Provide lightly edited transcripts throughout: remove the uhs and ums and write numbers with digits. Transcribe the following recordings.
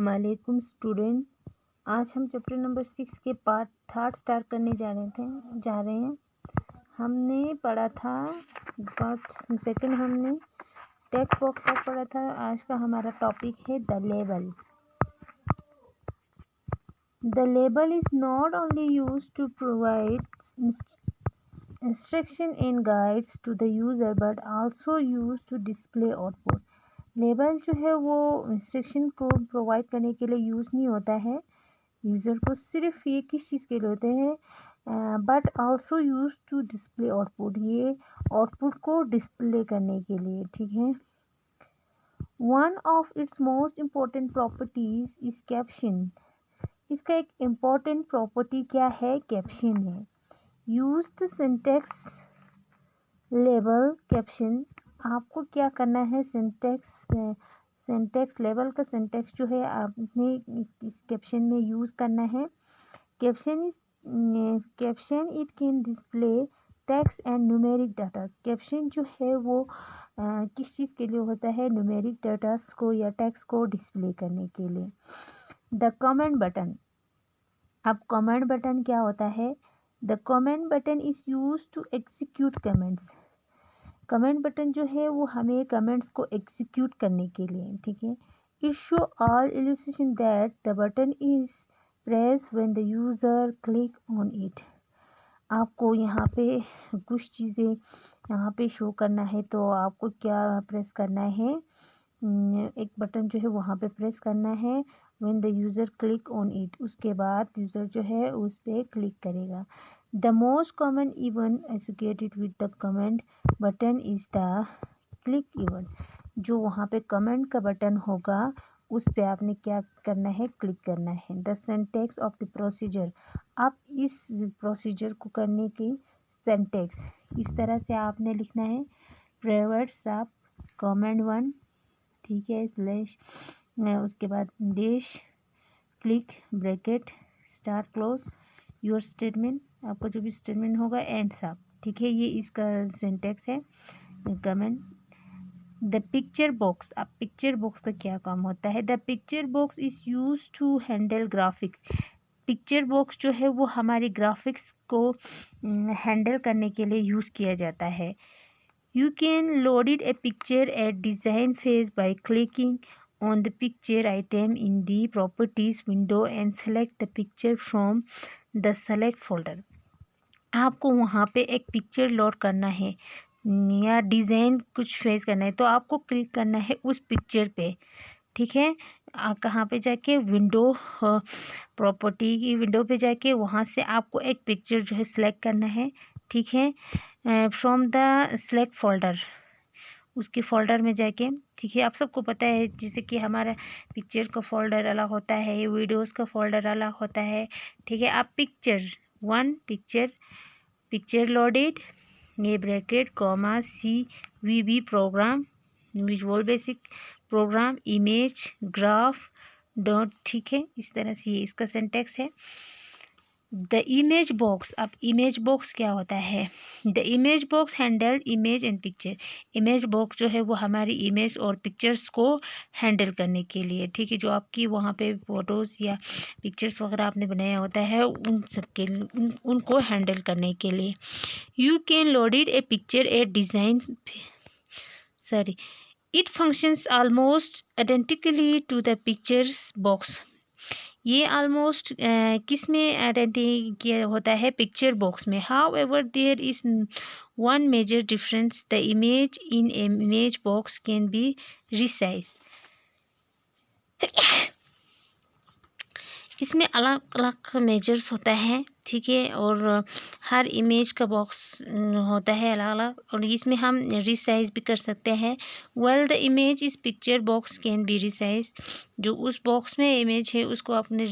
अस्सलामुअलैकुम स्टूडेंट। आज हम चैप्टर नंबर 6 के पार्ट थर्ड स्टार्ट करने जा रहे हैं। हमने पढ़ा था पार्ट सेकंड, हमने टेक्स्ट बॉक्स तक पढ़ा था। आज का हमारा टॉपिक है the label. The label is not only use to provide instruction and guides to the user but also use to display output. Label जो है वो इंस्ट्रक्शन को प्रोवाइड करने के लिए यूज़ नहीं होता है यूज़र को, सिर्फ ये किस चीज़ के लिए होते हैं but also use to display output, ये आउटपुट को डिस्प्ले करने के लिए। ठीक है। One of its most important properties is caption. इसका एक इम्पॉर्टेंट प्रॉपर्टी क्या है? कैप्शन है। Use the syntax label caption. आपको क्या करना है? सिंटेक्स लेबल का सिंटेक्स जो है आपने इस कैप्शन में यूज़ करना है। Caption it can display text and numeric data. Caption जो है वो किस चीज़ के लिए होता है? न्यूमेरिक डाटा को या टेक्स्ट को डिस्प्ले करने के लिए। The comment button. अब कमेंट बटन क्या होता है? The comment button is use to execute comments. Comment button जो है वो हमें कमेंट्स को एग्जीक्यूट करने के लिए। ठीक है। It show all illustration that the button is press when the user click on it. आपको यहाँ पे कुछ चीज़ें यहाँ पे शो करना है, तो आपको क्या प्रेस करना है? एक बटन जो है वहाँ पे प्रेस करना है when the user click on it. उसके बाद यूज़र जो है उस पर क्लिक करेगा। The most common event associated with the comment button is the click event. जो वहाँ पे कमेंट का बटन होगा उस पे आपने क्या करना है? क्लिक करना है। The syntax of the procedure. आप इस प्रोसीजर को करने की सिंटेक्स इस तरह से आपने लिखना है। प्राइवेट आप कमेंट 1, ठीक है, स्लैश, उसके बाद देश, click, bracket, star, close, your statement, आपका जो भी स्टेटमेंट होगा, एंड साफ। ठीक है, ये इसका सिंटेक्स है कमेंट। The picture box. अब पिक्चर बॉक्स का क्या काम होता है? The picture box is use to handle graphics. Picture box जो है वो हमारे ग्राफिक्स को हैंडल करने के लिए यूज़ किया जाता है। You can load it a picture at design phase by clicking on the picture item in the properties window and select the picture from the select folder. आपको वहाँ पे एक पिक्चर लोड करना है या डिज़ाइन कुछ फेस करना है, तो आपको क्लिक करना है उस पिक्चर पे। ठीक है। कहाँ पे जाके? विंडो, प्रॉपर्टी की विंडो पे जाके वहाँ से आपको एक पिक्चर जो है सिलेक्ट करना है। ठीक है। फ्रॉम द सेलेक्ट फोल्डर, उसके फोल्डर में जाके। ठीक है। आप सबको पता है जैसे कि हमारा पिक्चर का फोल्डर अलग होता है, वीडियोस का फोल्डर अलग होता है। ठीक है। आप पिक्चर लोडेड, ये bracket, comma, CVB program, visual basic program, image, graph, dot. ठीक है, इस तरह से ये इसका सिंटेक्स है। The image box. अब इमेज बॉक्स क्या होता है? The image box handle image and picture. Image box जो है वो हमारी इमेज और पिक्चर्स को हैंडल करने के लिए। ठीक है। जो आपकी वहाँ पे फ़ोटोज़ या पिक्चर्स वगैरह आपने बनाया होता है उन सब के उनको हैंडल करने के लिए। You can load it a picture a design it functions almost identically to the pictures box. ये ऑलमोस्ट किस में आइडेंटिटी किया होता है? पिक्चर बॉक्स में। However there is one major difference, the image in image box can be resize. इसमें अलग अलग मेजर्स होता है। ठीक है। और हर इमेज का बॉक्स होता है अलग अलग, और इसमें हम रिसाइज भी कर सकते हैं। वेल द इमेज इस picture box can be resize. जो उस बॉक्स में इमेज है उसको आपने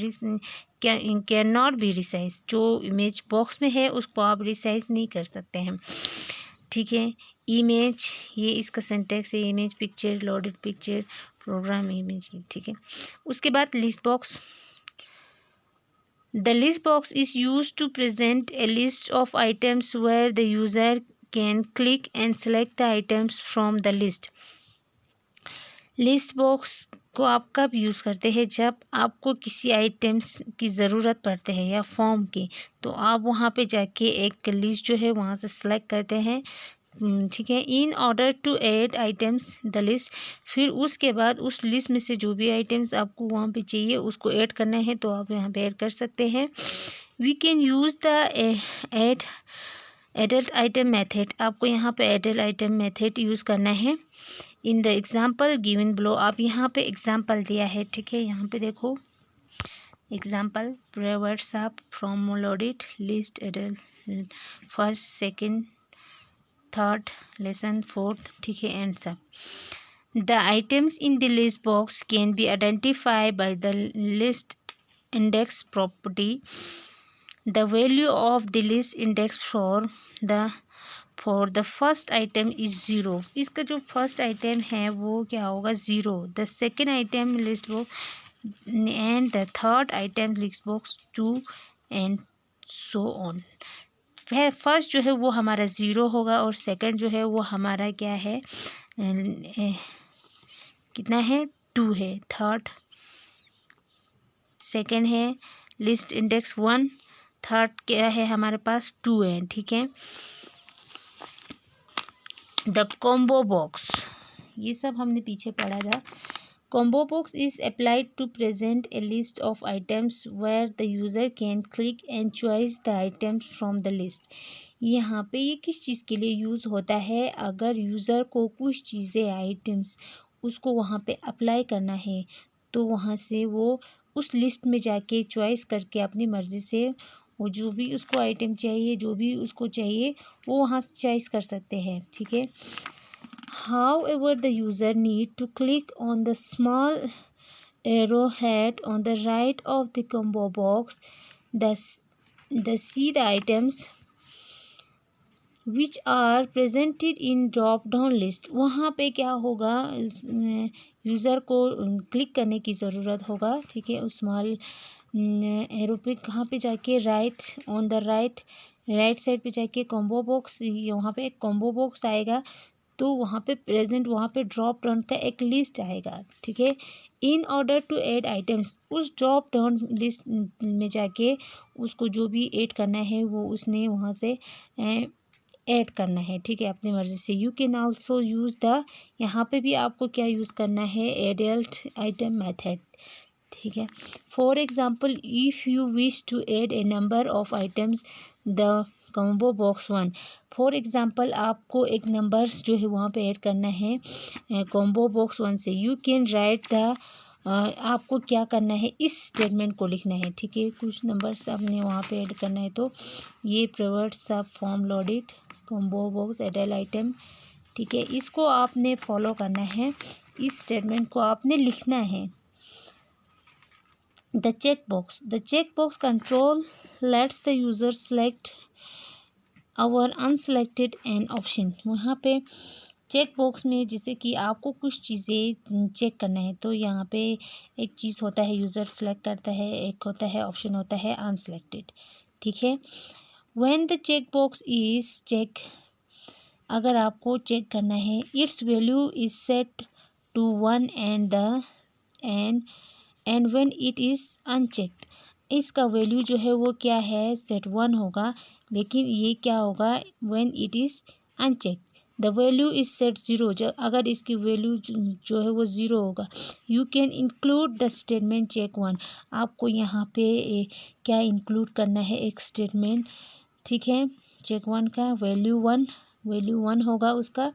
कैन नॉट बी रिसाइज। जो इमेज बॉक्स में है उसको आप रिसाइज नहीं कर सकते हैं। ठीक है। इमेज, ये इसका सिंटेक्स है। Image, picture, loaded picture, program, image. ठीक है। उसके बाद list box. The list box is used to present a list of items where the user can click and select the items from the list. List box को आप कब use करते हैं? जब आपको किसी आइटम्स की ज़रूरत पड़ते हैं या फॉर्म की, तो आप वहाँ पे जाके एक लिस्ट जो है वहाँ से सिलेक्ट करते हैं। ठीक है। In order to add items the list, फिर उसके बाद उस लिस्ट में से जो भी आइटम्स आपको वहाँ पे चाहिए उसको ऐड करना है, तो आप यहाँ पे ऐड कर सकते हैं। We can use the add adult item method, आपको यहाँ पे एडल्ट आइटम मेथड यूज़ करना है। In the example given below, आप यहाँ पे एग्जाम्पल दिया है। ठीक है, यहाँ पे देखो एग्जाम्पल वर्ड्स आप from loaded list adult first second third lesson fourth. ठीक है, एंड सब the items in the list box can be identify by the list index property. The value of the list index for the first item is zero, इसका जो first item है वो क्या होगा? Zero. The second item list box and the third item list box two and so on. First जो है वो हमारा ज़ीरो होगा और सेकंड जो है वो हमारा क्या है, कितना है? टू है। थर्ड सेकंड है लिस्ट इंडेक्स वन, थर्ड क्या है हमारे पास? टू है। ठीक है। द कॉम्बो बॉक्स, ये सब हमने पीछे पढ़ा था। Combo box is applied to present a list of items where the user can click and choice the items from the list. यहाँ पे ये किस चीज़ के लिए यूज़ होता है? अगर यूज़र को कुछ चीज़ें आइटम्स उसको वहाँ पे अप्लाई करना है, तो वहाँ से वो उस लिस्ट में जाके चॉइस करके अपनी मर्ज़ी से वो जो भी उसको आइटम चाहिए, जो भी उसको चाहिए, वो वहाँ से चॉइस कर सकते हैं। ठीक है। However, the user need to click on the small arrowhead on the right of the combo box, the see the items which are presented in drop down list। वहाँ पे क्या होगा? यूज़र को क्लिक करने की ज़रूरत होगा। ठीक है, उस स्मॉल एरो पे कहाँ पे जाके? Right on the right side पे जाके कॉम्बो बॉक्स, यहाँ पे एक कॉम्बो बॉक्स आएगा, तो वहाँ पे प्रेजेंट वहाँ पे ड्रॉप डाउन का एक लिस्ट आएगा। ठीक है। In order to add items, उस ड्रॉप डाउन लिस्ट में जाके उसको जो भी ऐड करना है वो उसने वहाँ से ऐड करना है। ठीक है, अपनी मर्ज़ी से। You can also use the, यहाँ पे भी आपको क्या यूज़ करना है? Adult item method. ठीक है। For example, if you wish to add a number of items the combo box one. For example, आपको एक नंबर्स जो है वहाँ पे ऐड करना है कॉम्बो बॉक्स वन से। यू कैन राइट द, आपको क्या करना है? इस स्टेटमेंट को लिखना है। ठीक है, कुछ नंबर्स आपने वहाँ पे ऐड करना है, तो ये प्रोवर्ड सब फॉर्म लोडेड कॉम्बो बॉक्स एडल आइटम। ठीक है, इसको आपने फॉलो करना है, इस स्टेटमेंट को आपने लिखना है। The check box control lets the user select or unselected an option. वहाँ पे चेक बॉक्स में जैसे कि आपको कुछ चीज़ें चेक करना है, तो यहाँ पे एक चीज़ होता है यूज़र सेलेक्ट करता है, एक होता है ऑप्शन होता है अनसेलेक्टेड। ठीक है। When the check box is check, अगर आपको चेक करना है, its value is set to one and when it is unchecked, इसका वैल्यू जो है वो क्या है? सेट वन होगा। लेकिन ये क्या होगा? When it is unchecked the value is set zero, जब अगर इसकी वैल्यू जो है वो ज़ीरो होगा। You can include the statement check one, आपको यहाँ पे क्या इंक्लूड करना है? एक स्टेटमेंट। ठीक है, चेक वन का वैल्यू वन होगा उसका।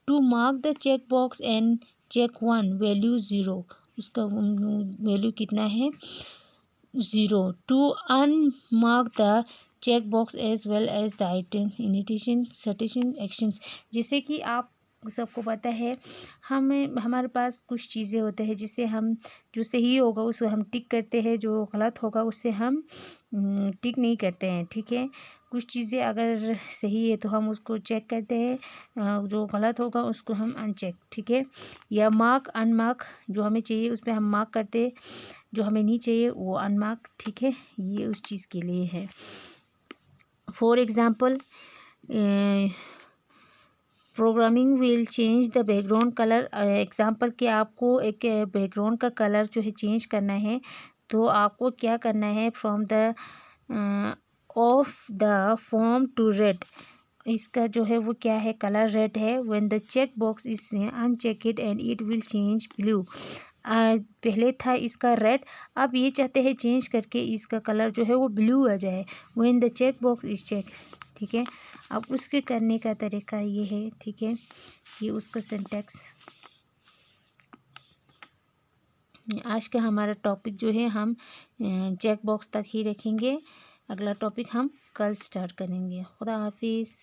To mark the check box and check one value zero, उसका वैल्यू कितना है? Zero. To unmark the check box as well as the item initiation insertion actions. जैसे कि आप सबको पता है, हमारे पास कुछ चीज़ें होते हैं जिससे हम, जो सही होगा उसको हम टिक करते हैं, जो गलत होगा उससे हम टिक नहीं करते हैं। ठीक है, कुछ चीज़ें अगर सही है तो हम उसको चेक करते हैं, जो गलत होगा उसको हम अनचेक। ठीक है, या मार्क अनमार्क, जो हमें चाहिए उस पर हम मार्क करते हैं, जो हमें नहीं चाहिए वो अनमार्क। ठीक है, ये उस चीज़ के लिए है। For example, programming will change the background colour. Example कि आपको एक बैकग्राउंड का कलर जो है चेंज करना है, तो आपको क्या करना है, from the of the form to red. इसका जो है वो क्या है, कलर रेड है। When the check box is unchecked and it will change blue. पहले था इसका रेड, अब ये चाहते हैं चेंज करके इसका कलर जो है वो ब्लू आ जाए। When the check box is check, ठीक है। अब उसके करने का तरीका ये है, ठीक है, ये उसका सिंटैक्स। आज का हमारा टॉपिक जो है हम चेक बॉक्स तक ही रखेंगे। अगला टॉपिक हम कल स्टार्ट करेंगे। खुदा हाफिज़।